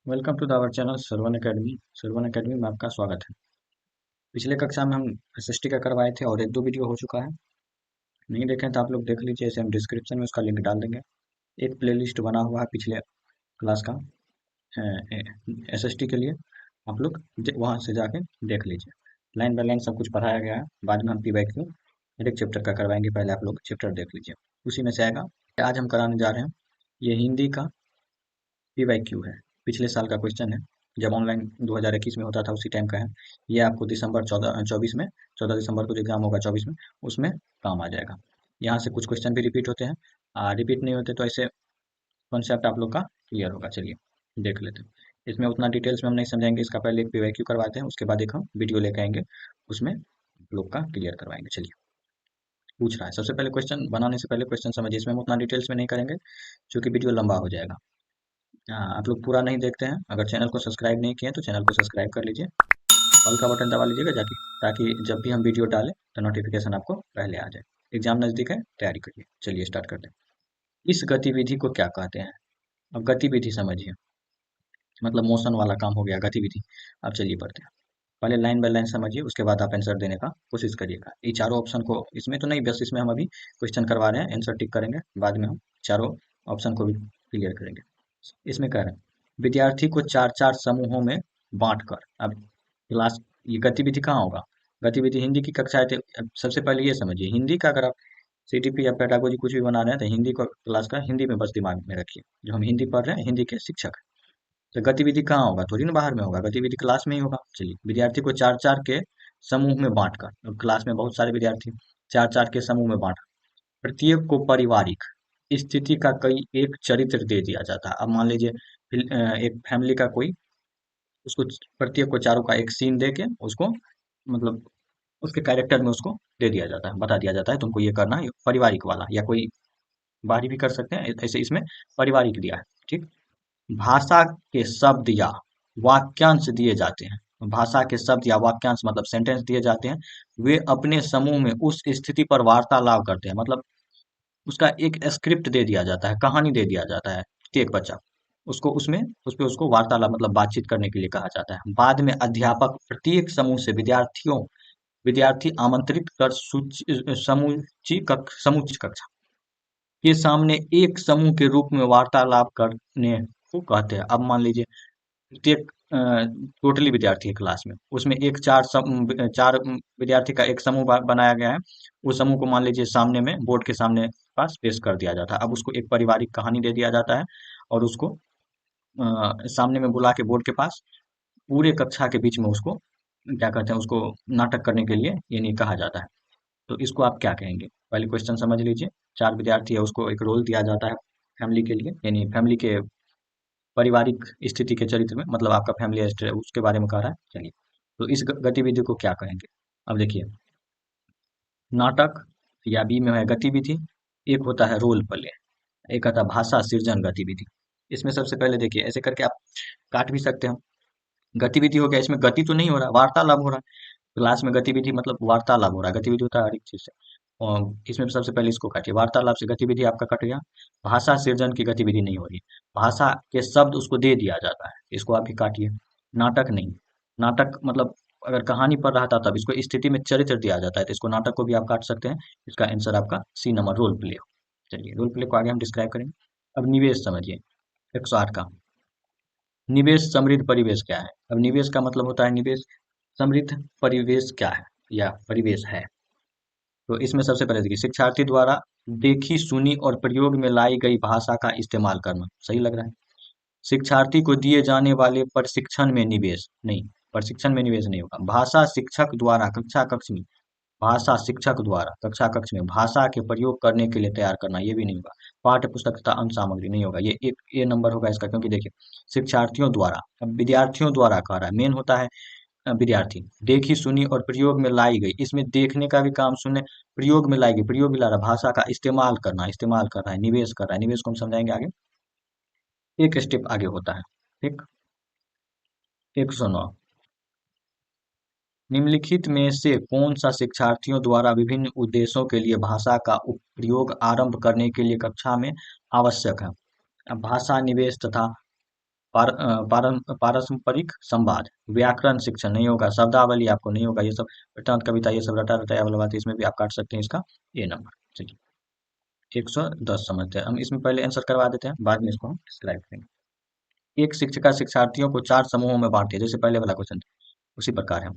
Welcome to the our channel Sarvan academy. Sarvan academy में आपका स्वागत है। पिछले कक्षा में हम एसएसटी का करवाए थे और एक दो वीडियो हो चुका है। नहीं देखें तो आप लोग देख लीजिए, ऐसे हम डिस्क्रिप्शन में उसका लिंक डाल देंगे। एक प्लेलिस्ट बना हुआ है पिछले क्लास का एसएसटी के लिए, आप लोग वहाँ से जाके देख लीजिए। लाइन बाय लाइन सब कुछ पढ़ाया गया है। बाद में हम पीवाईक्यू हर एक चैप्टर का करवाएंगे, पहले आप लोग चैप्टर देख लीजिए, उसी में से आएगा। आज हम कराने जा रहे हैं, ये हिंदी का पीवाईक्यू है। पिछले साल का क्वेश्चन है, जब ऑनलाइन 2021 में होता था उसी टाइम का है। ये आपको दिसंबर 24 में, 14 दिसंबर को जो एग्जाम होगा 24 में, उसमें काम आ जाएगा। यहाँ से कुछ क्वेश्चन भी रिपीट होते हैं, रिपीट नहीं होते तो ऐसे कॉन्सेप्ट आप लोग का क्लियर होगा। चलिए देख लेते हैं। इसमें उतना डिटेल्स में हम नहीं समझाएंगे, इसका पहले एक पीवाईक्यू करवाते हैं, उसके बाद एक हम वीडियो लेके आएंगे, उसमें आप लोग का क्लियर करवाएंगे। चलिए, पूछ रहा है सबसे पहले क्वेश्चन बनाने से पहले क्वेश्चन समझिए। इसमें हम उतना डिटेल्स में नहीं करेंगे क्योंकि वीडियो लंबा हो जाएगा। हाँ, आप लोग पूरा नहीं देखते हैं। अगर चैनल को सब्सक्राइब नहीं किए तो चैनल को सब्सक्राइब कर लीजिए, ऑल का बटन दबा लीजिएगा जाके, ताकि जब भी हम वीडियो डालें तो नोटिफिकेशन आपको पहले आ जाए। एग्जाम नज़दीक है, तैयारी करिए। चलिए स्टार्ट करते हैं। इस गतिविधि को क्या कहते हैं? अब गतिविधि समझिए, मतलब मोशन वाला काम हो गया गतिविधि। अब चलिए पढ़ते हैं। पहले लाइन बाय लाइन समझिए, उसके बाद आप आंसर देने का कोशिश करिएगा। ये चारों ऑप्शन को इसमें तो नहीं, बस इसमें हम अभी क्वेश्चन करवा रहे हैं, आंसर टिक करेंगे, बाद में हम चारों ऑप्शन को भी क्लियर करेंगे। इसमें कह रहे हैं विद्यार्थी को चार चार समूहों में बांटकर, अब क्लास, ये गतिविधि कहाँ होगा? गतिविधि हिंदी की कक्षाएं थे। अब सबसे पहले ये समझिए, हिंदी का अगर आप सीटीपी या पेडागोजी कुछ भी बना रहे हैं तो हिंदी को क्लास का हिंदी में बस दिमाग में रखिए। जो हम हिंदी पढ़ रहे हैं, हिंदी के शिक्षक हैं। तो गतिविधि कहाँ होगा? थोड़ी ना बाहर में होगा, गतिविधि क्लास में ही होगा। चलिए, विद्यार्थी को चार चार के समूह में बांटकर, अब क्लास में बहुत सारे विद्यार्थी, चार चार के समूह में बांट, प्रत्येक को पारिवारिक स्थिति का कोई एक चरित्र दे दिया जाता है। अब मान लीजिए एक फैमिली का कोई, उसको प्रत्येक को चारों का एक सीन दे के उसको, मतलब उसके कैरेक्टर में उसको दे दिया जाता है, बता दिया जाता है तुमको ये करना है, पारिवारिक वाला, या कोई बाहरी भी कर सकते हैं, ऐसे इसमें पारिवारिक दिया है। ठीक। भाषा के शब्द या वाक्यांश दिए जाते हैं। भाषा के शब्द या वाक्यांश मतलब सेंटेंस दिए जाते हैं। वे अपने समूह में उस स्थिति पर वार्तालाप करते हैं, मतलब उसका एक स्क्रिप्ट दे दिया जाता है, कहानी दे दिया जाता है प्रत्येक बच्चा, उसको उसमें उस पे उसको वार्तालाप मतलब बातचीत करने के लिए कहा जाता है। बाद में अध्यापक प्रत्येक समूह से विद्यार्थी आमंत्रित कर समूची कक्षा के सामने एक समूह के रूप में वार्तालाप करने को कहते हैं। अब मान लीजिए प्रत्येक टोटली विद्यार्थी है क्लास में, उसमें एक चार विद्यार्थी का एक समूह बनाया गया है। उस समूह को मान लीजिए सामने में, बोर्ड के सामने पास पेश कर दिया जाता है। अब उसको एक पारिवारिक कहानी दे दिया जाता है और उसको सामने में बुला के बोर्ड के पास पूरे कक्षा के बीच में उसको क्या कहते हैं, उसको नाटक करने के लिए यानी कहा जाता है। तो इसको आप क्या कहेंगे? पहले क्वेश्चन समझ लीजिए। चार विद्यार्थी है, उसको एक रोल दिया जाता है फैमिली के लिए, यानी फैमिली के पारिवारिक स्थिति के चरित्र में, मतलब आपका फैमिली हिस्ट्री है उसके बारे में कह रहा है। चलिए, तो इस गतिविधि को क्या कहेंगे? अब देखिए, नाटक या बी में है गतिविधि, एक होता है रोल प्ले, एक आता है भाषा सृजन गतिविधि। इसमें सबसे पहले देखिए, ऐसे करके आप काट भी सकते हैं। गतिविधि हो गया, इसमें गति तो नहीं हो रहा, वार्तालाप हो रहा है। क्लास में गतिविधि मतलब वार्तालाप हो रहा है, गतिविधि होता है हर एक चीज से। और इसमें सबसे पहले इसको काटिए, वार्तालाप से गतिविधि आपका कट गया। भाषा सृजन की गतिविधि नहीं हो रही, भाषा के शब्द उसको दे दिया जाता है, इसको आप भी काटिए। नाटक नहीं, नाटक मतलब अगर कहानी पढ़ रहा था तब इसको स्थिति में चरित्र दिया जाता है, तो इसको नाटक को भी आप काट सकते हैं। इसका आंसर आपका सी नंबर, रोल प्ले। चलिए, रोल प्ले को आगे हम डिस्क्राइब करेंगे। अब निवेश समझिए, 108 का निवेश समृद्ध परिवेश क्या है? अब निवेश का मतलब होता है निवेश समृद्ध परिवेश क्या है या परिवेश है। तो इसमें सबसे पहले देखिए, शिक्षार्थी द्वारा देखी सुनी और प्रयोग में लाई गई भाषा का इस्तेमाल करना, सही लग रहा है। शिक्षार्थी को दिए जाने वाले प्रशिक्षण में निवेश नहीं, प्रशिक्षण में निवेश नहीं होगा। भाषा शिक्षक द्वारा कक्षा कक्ष में भाषा के प्रयोग करने के लिए तैयार करना, ये भी नहीं होगा। पाठ्य पुस्तक तथा अन्य सामग्री नहीं होगा, ये एक ए नंबर होगा इसका, क्योंकि देखिए शिक्षार्थियों द्वारा, अब विद्यार्थियों द्वारा कह रहा है, मेन होता है विद्यार्थी। देखी सुनी और प्रयोग में लाई गई, इसमें देखने का भी काम, सुनने, प्रयोग में लाई गई, प्रयोग भी ला रहा है, भाषा का इस्तेमाल करना, इस्तेमाल कर रहा है, निवेश कर रहा है। निवेश को हम समझाएंगे आगे, एक स्टेप आगे होता है। ठीक। 109, निम्नलिखित में से कौन सा शिक्षार्थियों द्वारा विभिन्न उद्देश्यों के लिए भाषा का प्रयोग आरंभ करने के लिए कक्षा में आवश्यक है? अब भाषा निवेश तथा पारस्परिक संवाद, व्याकरण शिक्षण नहीं होगा, शब्दावली आपको नहीं होगा, ये सब वृत्तांत कविता ये सब रटा रटाया वाला बात है, इसमें भी आप काट सकते हैं इसका ये नंबर। चलिए 110 समझते हैं हम, इसमें पहले आंसर करवा देते हैं, बाद में इसको हम डिस्क्राइब करेंगे। एक शिक्षिका शिक्षार्थियों को 4 समूहों में बांटती है, जैसे पहले वाला क्वेश्चन था उसी प्रकार है,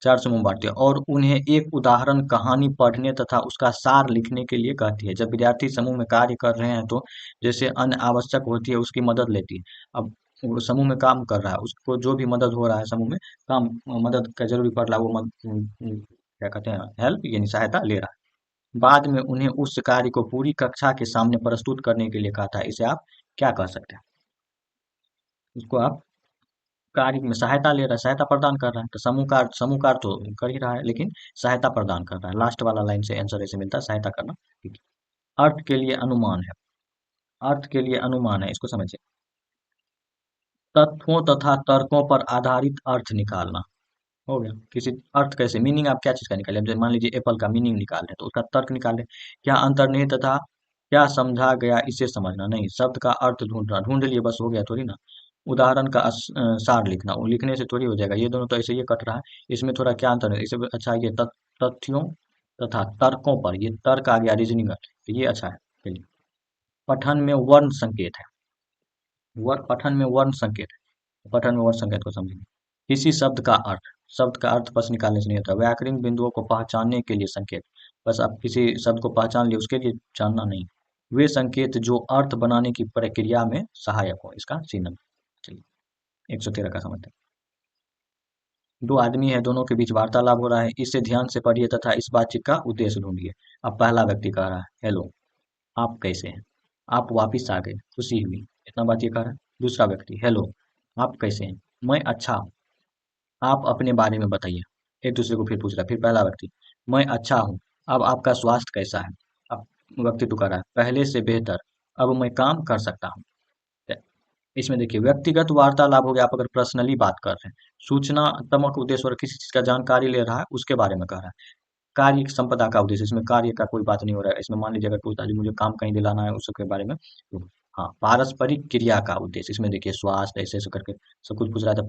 4 समूह में बांटती है और उन्हें एक उदाहरण कहानी पढ़ने तथा उसका सार लिखने के लिए कहती है। जब विद्यार्थी समूह में कार्य कर रहे हैं तो जैसे अन्य आवश्यक होती है उसकी मदद लेती है। अब वो समूह में काम कर रहा है, उसको जो भी मदद हो रहा है समूह में काम, मदद का जरूरी पड़ रहा है, वो क्या कहते हैं, हेल्प यानी सहायता ले रहा है। बाद में उन्हें उस कार्य को पूरी कक्षा के सामने प्रस्तुत करने के लिए कहता है, इसे आप क्या कह सकते हैं? उसको आप कार्य में सहायता ले रहा है, सहायता प्रदान कर रहा है, तो समूह कार्य तो कर ही रहा है लेकिन सहायता प्रदान कर रहा है। लास्ट वाला लाइन से आंसर ऐसे मिलता है, सहायता करना। ठीक है। अर्थ के लिए अनुमान है, अर्थ के लिए अनुमान है, इसको समझिए। तथ्यों तथा तर्कों पर आधारित अर्थ निकालना हो गया। किसी अर्थ कैसे, मीनिंग आप क्या चीज का निकाले, जैसे मान लीजिए एप्पल का मीनिंग निकाल रहे हैं तो उसका तर्क निकाले, क्या अंतर्निहित तथा क्या समझा गया इसे समझना, नहीं शब्द का अर्थ ढूंढना, ढूंढ लिए बस हो गया थोड़ी ना। उदाहरण का सार लिखना, वो लिखने से थोड़ी हो जाएगा, ये दोनों तो ऐसे ये कट रहा है, इसमें थोड़ा क्या अंतर है, इसे अच्छा ये तथ्यों तथा तर्कों पर, ये तर्क आ गया रीजनिंग, ये अच्छा है। चलिए पठन में वर्ण संकेत है, पठन में वर्ण संकेत है, पठन में वर्ण संकेत को समझेंगे। किसी शब्द का अर्थ, शब्द का अर्थ बस निकालने से नहीं होता, व्याकरणिक बिंदुओं को पहचानने के लिए संकेत, बस आप किसी शब्द को पहचान लिए उसके लिए जानना नहीं, वे संकेत जो अर्थ बनाने की प्रक्रिया में सहायक हो, इसका सी नंबर। चलिए 113 का समझते हैं। दो आदमी है, दोनों के बीच वार्तालाप हो रहा है, इसे ध्यान से पढ़िए तथा इस बातचीत का उद्देश्य ढूंढिए। अब पहला व्यक्ति कह रहा है हेलो, आप कैसे हैं, आप वापिस आ गए, खुशी हुई, इतना बात ये कह रहा है। दूसरा व्यक्ति हेलो, आप कैसे हैं, मैं अच्छा हूँ, आप अपने बारे में बताइए। एक दूसरे को फिर पूछ रहा है, फिर पहला व्यक्ति मैं अच्छा हूँ, अब आपका स्वास्थ्य कैसा है। अब व्यक्ति तो कह रहा है पहले से बेहतर, अब मैं काम कर सकता हूँ। इसमें देखिए व्यक्तिगत वार्तालाप हो गया, आप अगर पर्सनली बात कर रहे हैं, सूचनात्मक उद्देश्य और किसी चीज का जानकारी ले रहा है उसके बारे में कह रहा है। कार्य संपदा का उद्देश्य, इसमें कार्य का कोई बात नहीं हो रहा है, इसमें मान लीजिए अगर पूछता है मुझे काम कहीं दिलाना है उसके बारे में तो हाँ। पारस्परिक क्रिया का उद्देश्य, इसमें देखिए स्वास्थ्य ऐसे ऐसे करके सब कुछ पूछ रहा था,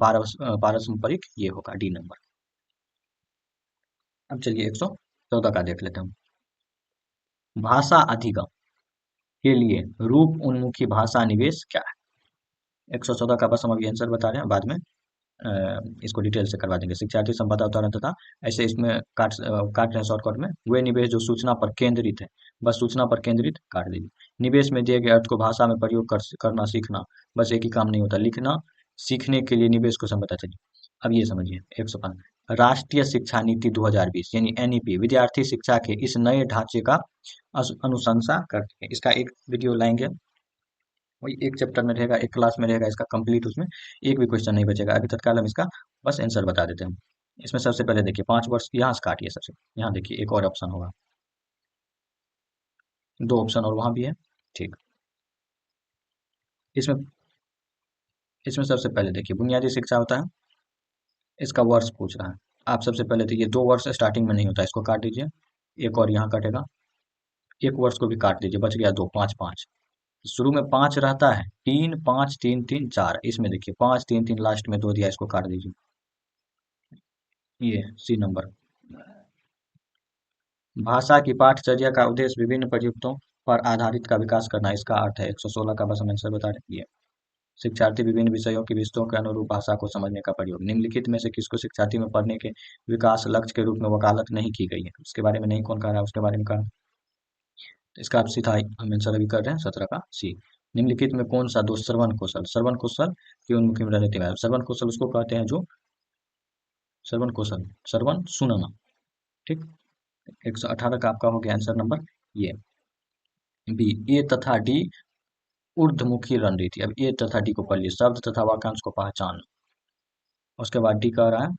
पारस्परिक ये होगा डी नंबर। अब चलिए 114 का देख लेते हैं। भाषा अधिगम के लिए रूप उन्मुखी भाषा निवेश क्या है? 114 का बस हम अभी आंसर बता रहे हैं, बाद में इसको डिटेल से करवा देंगे। शिक्षार्थी संपदा उदाहरण तथा ऐसे इसमें काट रहे हैं शॉर्टकट में, वे निवेश जो सूचना पर केंद्रित है, बस सूचना पर केंद्रित काट दीजिए। निवेश में दिए गए अर्थ को भाषा में प्रयोग करना सीखना, बस एक ही काम नहीं होता, लिखना सीखने के लिए निवेश को समझता चलिए। अब ये समझिए 105 राष्ट्रीय शिक्षा नीति 2020 यानी एनईपी विद्यार्थी शिक्षा के इस नए ढांचे का अनुशंसा करती है। इसका एक वीडियो लाएंगे, वही एक चैप्टर में रहेगा, एक क्लास में रहेगा इसका कंप्लीट, उसमें एक भी क्वेश्चन नहीं बचेगा। अभी तत्काल हम इसका बस आंसर बता देते हैं। इसमें सबसे पहले देखिए 5 वर्ष यहाँ से काटिए, सबसे यहाँ देखिए एक और ऑप्शन होगा, 2 ऑप्शन और वहां भी है। ठीक, इसमें इसमें सबसे पहले देखिए बुनियादी शिक्षा होता है, इसका वर्ष पूछ रहा है। आप सबसे पहले देखिए 2 वर्ष स्टार्टिंग में नहीं होता, इसको काट दीजिए, एक और यहाँ कटेगा, एक वर्ष को भी काट दीजिए, बच गया 2, 5 5। शुरू में 5 रहता है, 3 5 3 3 4, इसमें देखिए 5 3 3 लास्ट में 2 दिया, इसको काट दीजिए, ये सी नंबर। भाषा की पाठचर्या का उद्देश्य विभिन्न प्रयुक्तों पर आधारित का विकास करना, इसका अर्थ है 116 का बस हम आंसर बता रहे हैं। शिक्षार्थी विभिन्न विषयों की विषयों के अनुरूप भाषा को समझने का प्रयोग, निम्नलिखित में से किसको शिक्षार्थी में पढ़ने के विकास लक्ष्य के रूप में वकालत नहीं की गई है, उसके बारे में नहीं कौन कह रहा है, उसके बारे में कहा। तो इसका आप सीधा हम आंसर अभी कर रहे हैं 17 का सी। निम्नलिखित में कौन सा दो श्रवण कौशल, श्रवण कौशल की उन्मुखी में रहते हैं, श्रवण कौशल उसको कहते हैं जो श्रवण कौशल, श्रवण सुनना। ठीक, 118 का आपका हो गया आंसर नंबर ये। बी ए तथा डी ऊर्ध्वमुखी रणनीति, अब ए तथा डी को पढ़ लिए, शब्द तथा वाक्यांश को पहचान। उसके बाद डी कह रहा है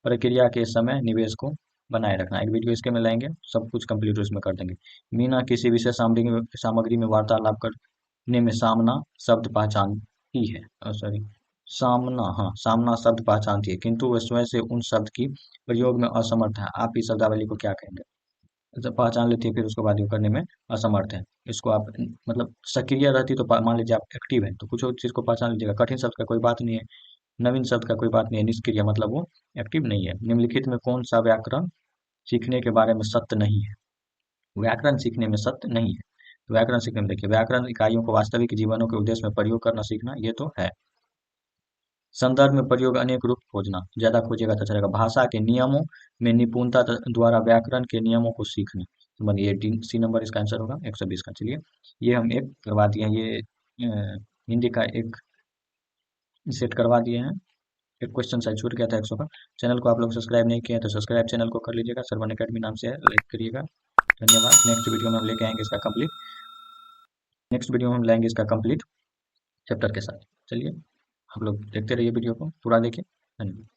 प्रक्रिया के समय निवेश को बनाए रखना, एक वीडियो इसके में लाएंगे, सब कुछ कंप्लीट उसमें कर देंगे। मीना किसी विशेष सामग्री में वार्तालाप करने में सामना शब्द पहचानती है, सॉरी सामना, हाँ सामना शब्द पहचानती है, किंतु वह स्वयं से उन शब्द की प्रयोग में असमर्थ है, आप इस शब्दावली को क्या कहेंगे? जब पहचान लेती है फिर उसके बाद वो करने में असमर्थ है। इसको आप मतलब सक्रिय रहती तो मान लीजिए आप एक्टिव है तो कुछ और चीज़ को पहचान लीजिएगा। कठिन शब्द का कोई बात नहीं है, नवीन शब्द का कोई बात नहीं है, निष्क्रिय मतलब वो एक्टिव नहीं है। निम्नलिखित में कौन सा व्याकरण सीखने के बारे में सत्य नहीं है? व्याकरण सीखने में सत्य नहीं है। तो व्याकरण सीखने में देखिए, व्याकरण इकाइयों को वास्तविक जीवनों के उद्देश्य में प्रयोग करना सीखना, ये तो है। संदर्भ में प्रयोग अनेक रूप खोजना, ज्यादा खोजेगा तो चलेगा। भाषा के नियमों में निपुणता द्वारा व्याकरण के नियमों को सीखना। तो बनिए ये सी नंबर इसका आंसर होगा 120 का। चलिए ये हम एक करवा दिए हैं, ये हिंदी का एक सेट करवा दिए हैं। एक क्वेश्चन शायद छूट गया था 100 का। चैनल को आप लोग सब्सक्राइब नहीं किए हैं तो सब्सक्राइब चैनल को कर लीजिएगा, सरवन अकेडमी नाम से है, लाइक करिएगा। धन्यवाद। नेक्स्ट वीडियो में हम लेके आएंगे इसका कंप्लीट, नेक्स्ट वीडियो में हम लाएंगे इसका कंप्लीट चैप्टर के साथ। चलिए आप लोग देखते रहिए, वीडियो को पूरा देखिए। धन्यवाद।